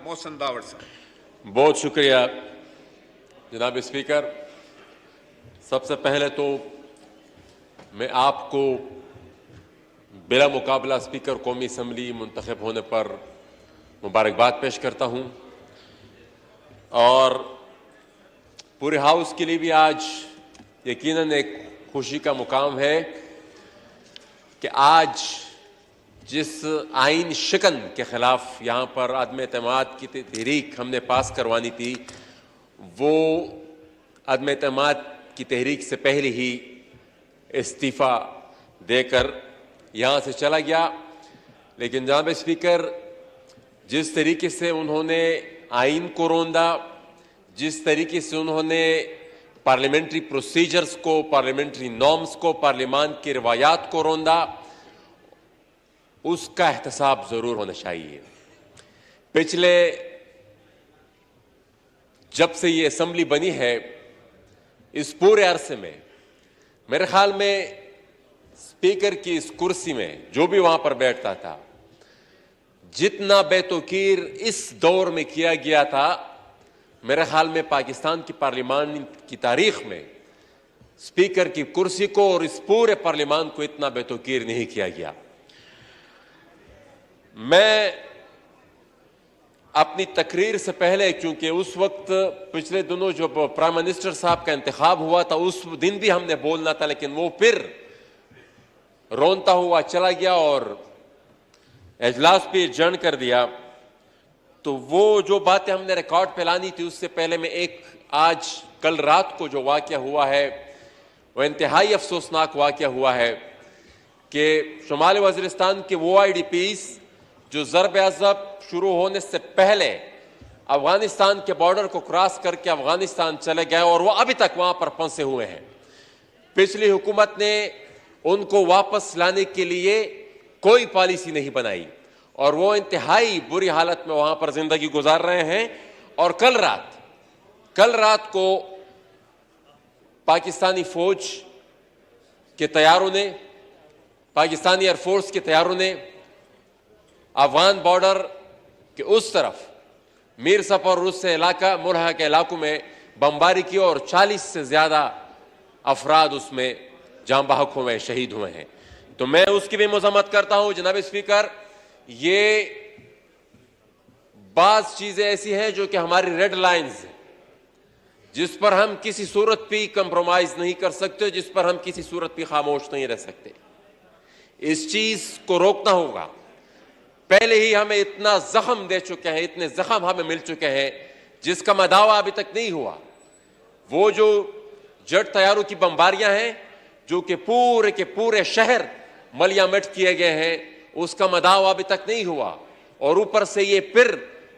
मोहसिन दावड़ साहब। बहुत शुक्रिया जनाब स्पीकर। सबसे पहले तो मैं आपको बिला मुकाबला स्पीकर कौमी असम्बली मुंतखब होने पर मुबारकबाद पेश करता हूं और पूरे हाउस के लिए भी आज यकीनन एक खुशी का मुकाम है कि आज जिस आइन शिकन के खिलाफ यहाँ पर अदम एतमाद की तहरीक हमने पास करवानी थी, वो अदम एतमाद की तहरीक से पहले ही इस्तीफ़ा देकर यहाँ से चला गया। लेकिन जनाब स्पीकर, जिस तरीके से उन्होंने आइन को रोंदा, जिस तरीके से उन्होंने पार्लियामेंट्री प्रोसीजर्स को, पार्लियामेंट्री नॉर्म्स को, पार्लियामान की रवायात को रोंदा, उसका एहतसाब जरूर होना चाहिए। पिछले जब से ये असेंबली बनी है, इस पूरे अरसे में मेरे ख्याल में स्पीकर की इस कुर्सी में जो भी वहां पर बैठता था, जितना बेतौकीर इस दौर में किया गया था, मेरे ख्याल में पाकिस्तान की पार्लियामान की तारीख में स्पीकर की कुर्सी को और इस पूरे पार्लियामान को इतना बेतौकीर नहीं किया गया। मैं अपनी तकरीर से पहले, क्योंकि उस वक्त पिछले दिनों जब प्राइम मिनिस्टर साहब का इंतखाब हुआ था, उस दिन भी हमने बोलना था, लेकिन वो फिर रोनता हुआ चला गया और एजलास पे एडजर्न कर दिया। तो वो जो बातें हमने रिकॉर्ड पे लानी थी, उससे पहले मैं आज कल रात को जो वाकया हुआ है, वह इंतहाई अफसोसनाक वाकया हुआ है कि शुमाली वज़ीरिस्तान के वो IDPs जो ज़रब-ए-अज़ब शुरू होने से पहले अफगानिस्तान के बॉर्डर को क्रॉस करके अफगानिस्तान चले गए और वो अभी तक वहां पर फंसे हुए हैं। पिछली हुकूमत ने उनको वापस लाने के लिए कोई पॉलिसी नहीं बनाई और वो इंतहाई बुरी हालत में वहां पर जिंदगी गुजार रहे हैं। और कल रात को पाकिस्तानी फौज के तैयारों ने, पाकिस्तानी एयरफोर्स के तैयारों ने अफगान बॉर्डर के उस तरफ मीर सफर रुस से इलाका मुल्हा के इलाकों में बमबारी की और 40 से ज्यादा अफराद उसमें जान बहक हुए, शहीद हुए हैं। तो मैं उसकी भी मजम्मत करता हूं जनाब स्पीकर। ये बाज चीजें ऐसी हैं जो कि हमारी रेड लाइंस हैं, जिस पर हम किसी सूरत भी कंप्रोमाइज नहीं कर सकते, जिस पर हम किसी सूरत भी खामोश नहीं रह सकते। इस चीज को रोकना होगा। पहले ही हमें इतना जख्म दे चुके हैं, इतने जख्म हमें मिल चुके हैं जिसका मदावा अभी तक नहीं हुआ। वो जो जेट तैयारों की बमबारियां हैं जो कि पूरे के पूरे शहर मलियामट किए गए हैं, उसका मदावा अभी तक नहीं हुआ और ऊपर से ये फिर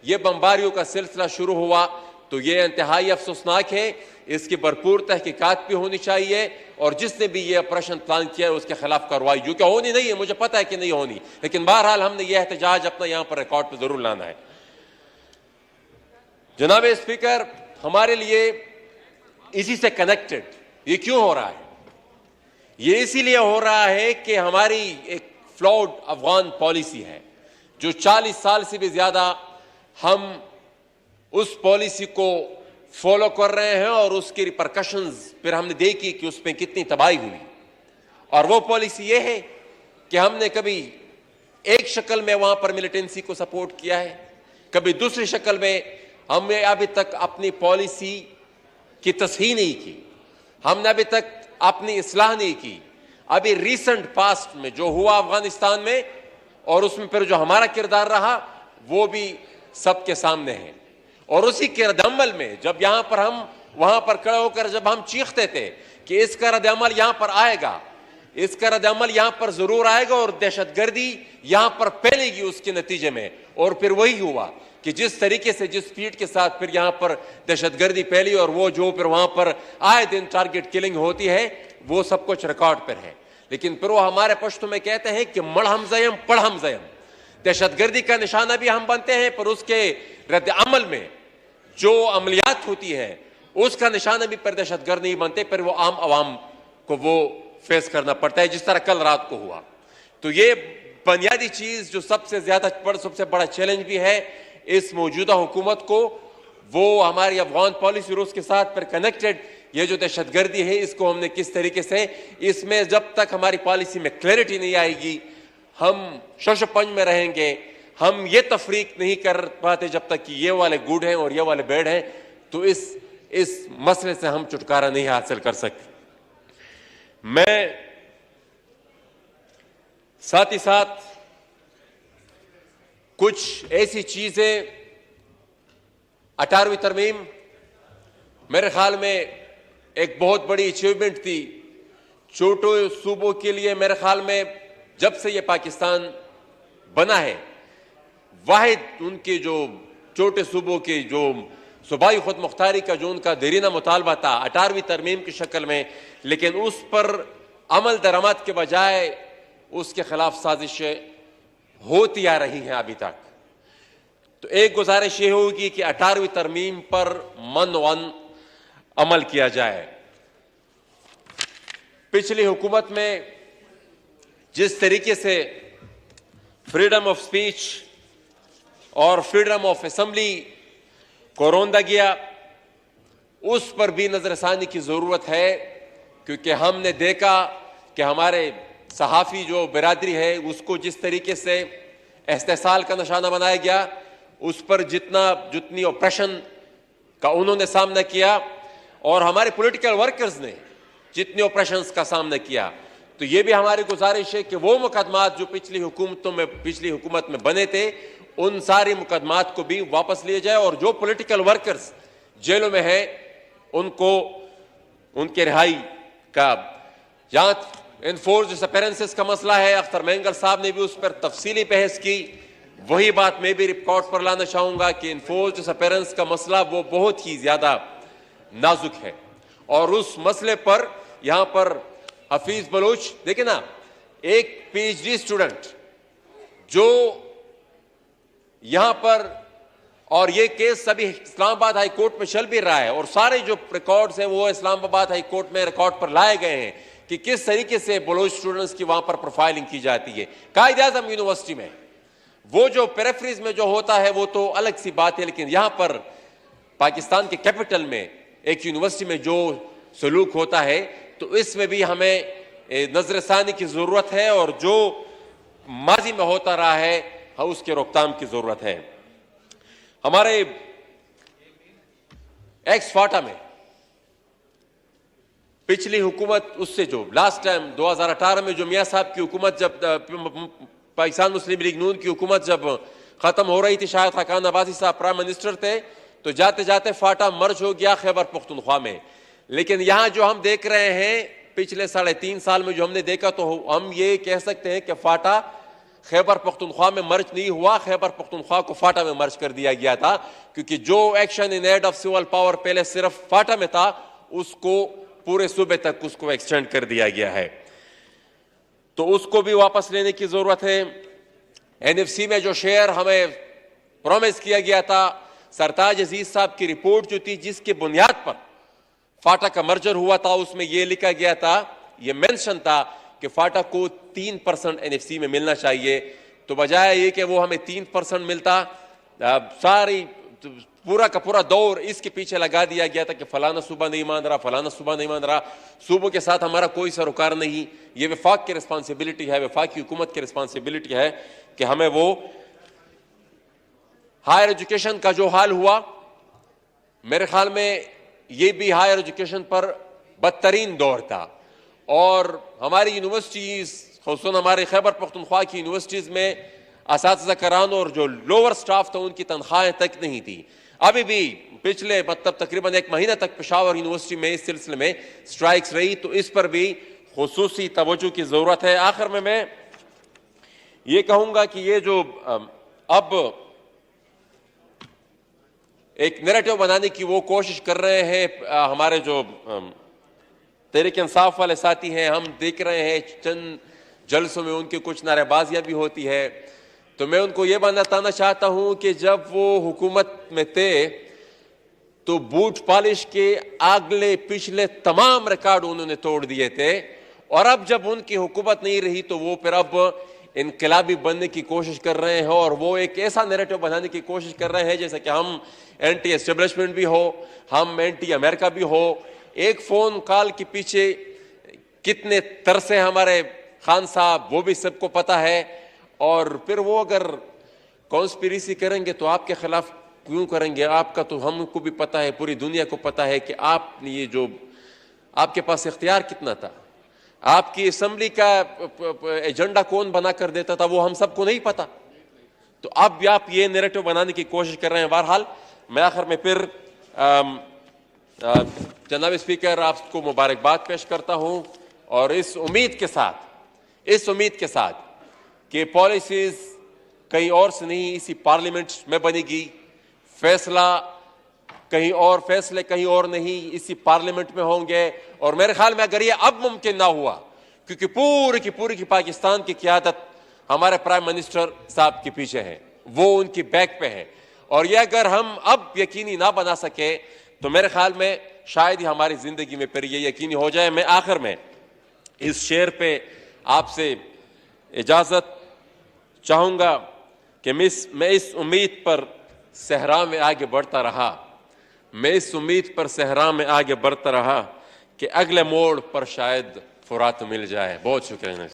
ये बमबारियों का सिलसिला शुरू हुआ। तो ये इंतहाई अफसोसनाक है। इसकी भरपूर तहकीकात भी होनी चाहिए और जिसने भी ये ऑपरेशन प्लान किया है उसके खिलाफ कार्रवाई, जो कि होनी नहीं है, मुझे पता है कि नहीं होनी, लेकिन बहरहाल हमने ये एहतजाज अपना यहां पर रिकॉर्ड पर जरूर लाना है। जनाब स्पीकर, हमारे लिए इसी से कनेक्टेड ये क्यों हो रहा है? ये इसीलिए हो रहा है कि हमारी एक फ्लॉड अफगान पॉलिसी है जो 40 साल से भी ज्यादा हम उस पॉलिसी को फॉलो कर रहे हैं और उसकी रिपरकशंस फिर हमने देखी कि उसमें कितनी तबाही हुई। और वो पॉलिसी ये है कि हमने कभी एक शक्ल में वहां पर मिलिटेंसी को सपोर्ट किया है, कभी दूसरी शक्ल में। हमने अभी तक अपनी पॉलिसी की तस्हीह नहीं की, हमने अभी तक अपनी इस्लाह नहीं की। अभी रिसेंट पास्ट में जो हुआ अफगानिस्तान में और उसमें फिर जो हमारा किरदार रहा, वो भी सबके सामने है। और उसी के रद्द-ए-अमल में जब यहां पर हम वहां पर खड़े होकर जब हम चीखते थे कि इसका रद्द-ए-अमल यहां पर आएगा, इसका रद्द-ए-अमल यहां पर जरूर आएगा और दहशतगर्दी यहां पर फैलेगी उसके नतीजे में। और फिर वही हुआ कि जिस तरीके से, जिस स्पीड के साथ फिर यहां पर दहशतगर्दी फैली और वो जो फिर वहां पर आए दिन टारगेट किलिंग होती है, वो सब कुछ रिकॉर्ड पर है। लेकिन फिर वो हमारे पश्तो में कहते हैं कि मढ़हम जयम पढ़हम जयम, दहशतगर्दी का निशाना भी हम बनते हैं, पर उसके रद्द अमल में जो अमलियात होती है उसका निशाना भी पर दहशतगर्द नहीं बनते, पर वो आम आवाम को वो फेस करना पड़ता है, जिस तरह कल रात को हुआ। तो ये बुनियादी चीज जो सबसे बड़ा चैलेंज भी है, इस मौजूदा हुकूमत को, वो हमारी अफगान पॉलिसी और उसके साथ पर कनेक्टेड ये जो दहशतगर्दी है, इसको हमने किस तरीके से, इसमें जब तक हमारी पॉलिसी में क्लैरिटी नहीं आएगी हम शशपंज में रहेंगे। हम ये तफरीक नहीं कर पाते जब तक कि ये वाले गुड हैं और ये वाले बैड हैं, तो इस मसले से हम छुटकारा नहीं हासिल कर सकते। मैं साथ ही साथ कुछ ऐसी चीजें, 18वीं तरमीम मेरे ख्याल में एक बहुत बड़ी अचीवमेंट थी छोटे सूबों के लिए। मेरे ख्याल में जब से ये पाकिस्तान बना है, वाहिद उनके जो छोटे सूबों के जो सूबाई खुद मुख्तारी का जो उनका देरीना मुतालबा था 18वीं तरमीम की शक्ल में, लेकिन उस पर अमल दरामद के बजाय उसके खिलाफ साजिशें होती आ रही हैं अभी तक। तो एक गुजारिश ये होगी कि 18वीं तरमीम पर मन अमल किया जाए। पिछली हुकूमत में जिस तरीके से फ्रीडम ऑफ स्पीच और फ्रीडम ऑफ असेंबली को रौंदा गया, उस पर भी नजरसानी की जरूरत है, क्योंकि हमने देखा कि हमारे सहाफ़ी जो बिरादरी है उसको जिस तरीके से इस्तेसाल का निशाना बनाया गया, उस पर जितनी ऑपरेशन का उन्होंने सामना किया और हमारे पॉलिटिकल वर्कर्स ने जितने ऑपरेशंस का सामना किया, तो ये भी हमारी गुजारिश है कि वो मुकदमात जो पिछली हुकूमत में बने थे, उन सारे मुकदमात को भी वापस लिए जाए और जो पॉलिटिकल वर्कर्स जेलों में हैं उनको उनके रिहाई का, जहां इनफोर्स्ड डिसअपीयरेंसेस का मसला है, अख्तर मेंगल साहब ने भी उस पर तफसीली बहस की। वही बात मैं भी रिकॉर्ड पर लाना चाहूंगा कि इनफोर्स्ड डिसअपीयरेंस का मसला वो बहुत ही ज्यादा नाजुक है और उस मसले पर यहां पर हफीज बलोच, देखिए ना, एक पीएचडी स्टूडेंट जो यहां पर, और ये केस सभी इस्लामाबाद हाई कोर्ट में चल भी रहा है और सारे जो रिकॉर्ड्स हैं वो इस्लामाबाद हाई कोर्ट में रिकॉर्ड पर लाए गए हैं कि किस तरीके से बलोच स्टूडेंट्स की वहां पर प्रोफाइलिंग की जाती है। कायद-ए-आज़म यूनिवर्सिटी में वो जो पेरिफेरीज में जो होता है वो तो अलग सी बात है, लेकिन यहां पर पाकिस्तान के कैपिटल में एक यूनिवर्सिटी में जो सलूक होता है, तो इसमें भी हमें नजरसानी की जरूरत है और जो माजी में होता रहा है उसके रोकथाम की जरूरत है। हमारे एक्स फाटा में पिछली हुकूमत, उससे जो लास्ट टाइम 2018 में जो मियां साहब की हुकूमत, जब पाकिस्तान मुस्लिम लीग नून की हुकूमत जब खत्म हो रही थी, शायद खाकान अब्बासी साहब प्राइम मिनिस्टर थे, तो जाते जाते फाटा मर्ज हो गया खैबर पख्तूनख्वा में। लेकिन यहां जो हम देख रहे हैं पिछले 3.5 साल में जो हमने देखा, तो हम ये कह सकते हैं कि फाटा खैबर पख्तूनख्वा में मर्ज नहीं हुआ, खैबर पख्तूनख्वा को फाटा में मर्ज कर दिया गया था, क्योंकि जो action in aid of civil power पहले सिर्फ फाटा में था, उसको पूरे सूबे तक उसको एक्सटेंड कर दिया गया है, तो उसको भी वापस लेने की जरूरत है। एनएफसी में जो शेयर हमें प्रॉमिस किया गया था, सरताज अजीज साहब की रिपोर्ट जो थी जिसके बुनियाद पर फाटा का मर्जर हुआ था, उसमें यह लिखा गया था, यह मेंशन था कि फाटा को 3% एनएफसी में मिलना चाहिए, तो बजाय ये कि वो हमें 3% मिलता, सारी पूरा का पूरा दौर इसके पीछे लगा दिया गया था कि फलाना सूबा नहीं मान रहा, फलाना सूबा नहीं मान रहा। सूबों के साथ हमारा कोई सरोकार नहीं, ये वफाक की रिस्पॉन्सिबिलिटी है, वफाक की हुकूमत की रिस्पॉन्सिबिलिटी है कि हमें वो हायर एजुकेशन का जो हाल हुआ, मेरे ख्याल में ये भी हायर एजुकेशन पर बदतरीन दौर था और हमारी यूनिवर्सिटीज, खासतौर हमारे खैबर पख्तूनख्वा की यूनिवर्सिटीज में असातिज़ा करान और जो लोअर स्टाफ था उनकी तनख्वाहें तक नहीं थी। अभी भी पिछले तकरीबन 1 महीना तक पेशावर यूनिवर्सिटी में इस सिलसिले में स्ट्राइक्स रही, तो इस पर भी खुसूसी तवज्जो की जरूरत है। आखिर में मैं ये कहूंगा कि ये जो अब एक नैरेटिव बनाने की वो कोशिश कर रहे हैं हमारे जो तहरीक इंसाफ वाले साथी हैं, हम देख रहे हैं चंद जलसों में उनकी कुछ नारेबाजियां भी होती है, तो मैं उनको ये बताना चाहता हूं कि जब वो हुकूमत में थे तो बूट पॉलिश के अगले पिछले तमाम रिकॉर्ड उन्होंने तोड़ दिए थे, और अब जब उनकी हुकूमत नहीं रही तो वो फिर अब इनकलाबी बनने की कोशिश कर रहे हैं और वो एक ऐसा नैरेटिव बनाने की कोशिश कर रहे हैं जैसे कि हम एंटी एस्टेब्लिशमेंट भी हो, हम एंटी अमेरिका भी हो। एक फोन कॉल के पीछे कितने तरसे हमारे खान साहब, वो भी सबको पता है। और फिर वो अगर कॉन्स्पिरेसी करेंगे तो आपके खिलाफ क्यों करेंगे? आपका तो हमको भी पता है, पूरी दुनिया को पता है कि आपने ये जो आपके पास इख्तियार कितना था, आपकी असेंबली का एजेंडा कौन बना कर देता था, वो हम सबको नहीं पता। तो अब आप ये नैरेटिव बनाने की कोशिश कर रहे हैं। बहरहाल मैं आखिर में फिर जनाब स्पीकर आपको मुबारकबाद पेश करता हूं और इस उम्मीद के साथ कि पॉलिसीज कहीं और से नहीं इसी पार्लियामेंट में बनेगी, फैसले कहीं और नहीं इसी पार्लियामेंट में होंगे। और मेरे ख्याल में अगर ये अब मुमकिन ना हुआ, क्योंकि पूरी की पाकिस्तान की क़यादत हमारे प्राइम मिनिस्टर साहब के पीछे है, वो उनकी बैक पे है, और ये अगर हम अब यकीनी ना बना सके तो मेरे ख्याल में शायद ही हमारी जिंदगी में फिर ये यकीनी हो जाए। मैं आखिर में इस शेर पे आपसे इजाजत चाहूंगा कि मैं इस उम्मीद पर सहरा में आगे बढ़ता रहा कि अगले मोड़ पर शायद फुरात मिल जाए। बहुत शुक्रिया।